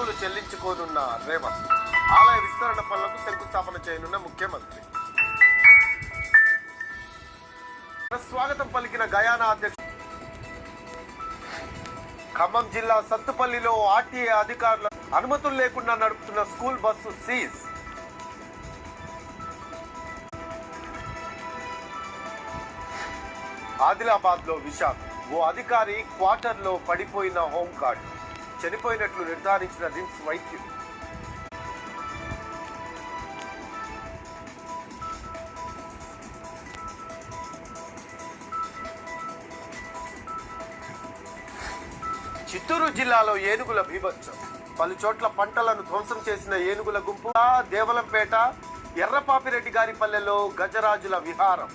చెక్కులు చెల్లించుకోనున్న రేవంత్. ఆలయ విస్తరణ పనులకు శంకుస్థాపన చేయనున్న ముఖ్యమంత్రి. స్వాగతం పలికిన గయానా అధ్యక్షుడు. ఖమ్మం జిల్లా సత్తుపల్లిలో ఆర్టీఏ అధికారుల అనుమతులు లేకుండా నడుపుతున్న స్కూల్ బస్సు సీజ్. ఆదిలాబాద్ లో విషాదం. ఓ అధికారి క్వార్టర్ లో పడిపోయిన హోంగార్డ్ చనిపోయినట్లు నిర్ధారించిన రిమ్స్ వైద్యులు. చిత్తూరు జిల్లాలో ఏనుగుల బీభత్సం. పలు చోట్ల పంటలను ధ్వంసం చేసిన ఏనుగుల గుంపు. దేవలంపేట ఎర్రపాపిరెడ్డి గారి పల్లెలో గజరాజుల విహారం.